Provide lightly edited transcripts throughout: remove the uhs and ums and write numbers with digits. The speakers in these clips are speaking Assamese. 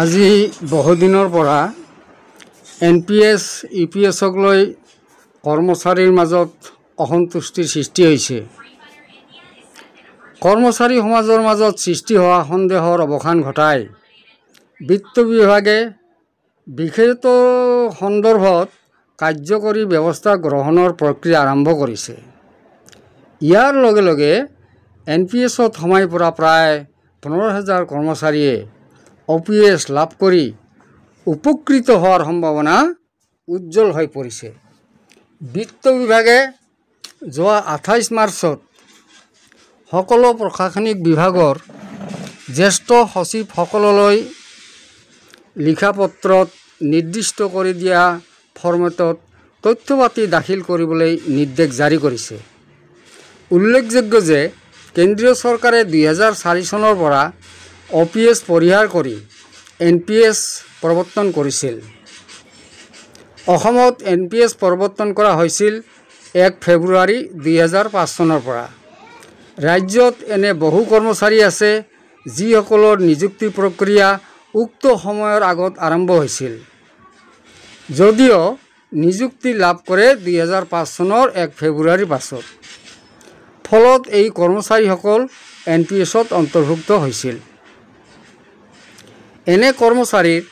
আজি বহুদিনৰ পৰা NPS EPSক লৈ কৰ্মচাৰীৰ মাজত অসন্তুষ্টিৰ সৃষ্টি হৈছে। কৰ্মচাৰী সমাজৰ মাজত সৃষ্টি হোৱা সন্দেহৰ অৱসান ঘটাই বিত্ত বিভাগে বিশেষত সন্দৰ্ভত কাৰ্যকৰী ব্যৱস্থা গ্ৰহণৰ প্ৰক্ৰিয়া আৰম্ভ কৰিছে। ইয়াৰ লগে লগে NPSত সোমাই পৰা প্ৰায় 15,000 কৰ্মচাৰীয়ে OPS লাভ কৰি উপকৃত হোৱাৰ সম্ভাৱনা উজ্জ্বল হৈ পৰিছে। বিত্ত বিভাগে যোৱা 28 মাৰ্চত সকলো প্ৰশাসনিক বিভাগৰ জ্যেষ্ঠ সচিবসকললৈ লিখা পত্ৰত নিৰ্দিষ্ট কৰি দিয়া ফৰ্মেটত তথ্যপাতি দাখিল কৰিবলৈ নিৰ্দেশ জাৰি কৰিছে। উল্লেখযোগ্য যে কেন্দ্ৰীয় চৰকাৰে 2004 চনৰ পৰা OPS পৰিহাৰ কৰি NPS প্ৰৱৰ্তন কৰিছিল। অসমত NPS প্ৰৱৰ্তন কৰা হৈছিল 1 ফেব্ৰুৱাৰী 2005 চনৰ পৰা। ৰাজ্যত এনে বহু কৰ্মচাৰী আছে যিসকলৰ নিযুক্তি প্ৰক্ৰিয়া উক্ত সময়ৰ আগত আৰম্ভ হৈছিল, যদিও নিযুক্তি লাভ কৰে 2005 চনৰ 1 ফেব্ৰুৱাৰীৰ পাছত। ফলত এই কৰ্মচাৰীসকল NPSত অন্তৰ্ভুক্ত হৈছিল। এনে কৰ্মচাৰীৰ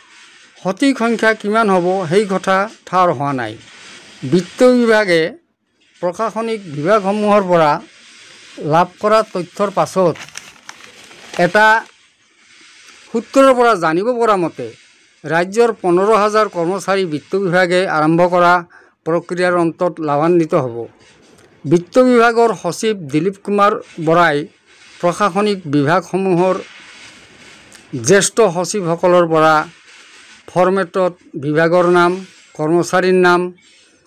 সঠিক সংখ্যা কিমান হ'ব সেই কথা ঠাৰ হোৱা নাই। বিত্ত বিভাগে প্ৰশাসনিক বিভাগসমূহৰ পৰা লাভ কৰা তথ্যৰ পাছত এটা সূত্ৰৰ পৰা জানিব পৰা মতে ৰাজ্যৰ 15,000 কৰ্মচাৰী বিত্ত বিভাগে আৰম্ভ কৰা প্ৰক্ৰিয়াৰ অন্তত লাভান্বিত হ'ব। বিত্ত বিভাগৰ সচিব দিলীপ কুমাৰ বৰাই প্ৰশাসনিক বিভাগসমূহৰ জ্যেষ্ঠ সচিবসকলৰ পৰা ফৰ্মেটত বিভাগৰ নাম, কৰ্মচাৰীৰ নাম,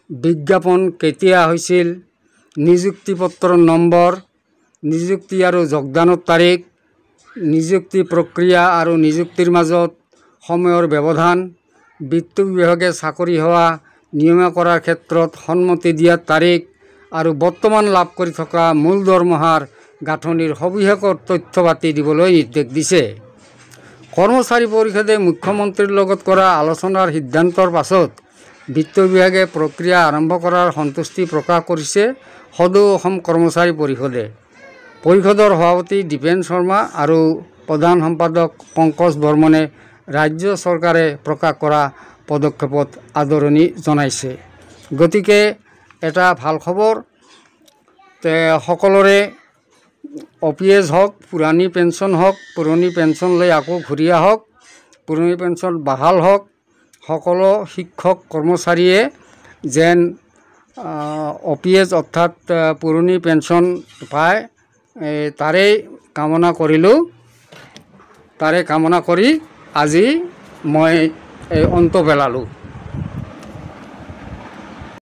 বিজ্ঞাপন কেতিয়া হৈছিল, নিযুক্তি পত্ৰৰ নম্বৰ, নিযুক্তি আৰু যোগদানৰ তাৰিখ, নিযুক্তি প্ৰক্ৰিয়া আৰু নিযুক্তিৰ মাজত সময়ৰ ব্যৱধান, বিত্ত বিভাগে চাকৰি হোৱা নিয়মীয়া কৰাৰ ক্ষেত্ৰত সন্মতি দিয়াৰ তাৰিখ আৰু বৰ্তমান লাভ কৰি থকা মূল দৰমহাৰ গাঁথনিৰ সবিশেষৰ তথ্যপাতি দিবলৈ নিৰ্দেশ দিছে। কৰ্মচাৰী পৰিষদে মুখ্যমন্ত্ৰীৰ লগত কৰা আলোচনাৰ সিদ্ধান্তৰ পাছত বিত্ত বিভাগে প্ৰক্ৰিয়া আৰম্ভ কৰাৰ সন্তুষ্টি প্ৰকাশ কৰিছে সদৌ অসম কৰ্মচাৰী পৰিষদে। পৰিষদৰ সভাপতি দীপেন শৰ্মা আৰু প্ৰধান সম্পাদক পংকজ বৰ্মনে ৰাজ্য চৰকাৰে প্ৰকাশ কৰা পদক্ষেপত আদৰণি জনাইছে। গতিকে এটা ভাল খবৰ, সকলোৰে OPS হওক, পুৰণি পেঞ্চন হওক, পুৰণি পেঞ্চন লৈ আকৌ ঘূৰি আহক, পুৰণি পেঞ্চন বাহাল হওক, সকলো শিক্ষক কৰ্মচাৰীয়ে যেন OPS অৰ্থাৎ পুৰণি পেঞ্চন পায়, তাৰে কামনা কৰি আজি মই অন্ত পেলালোঁ।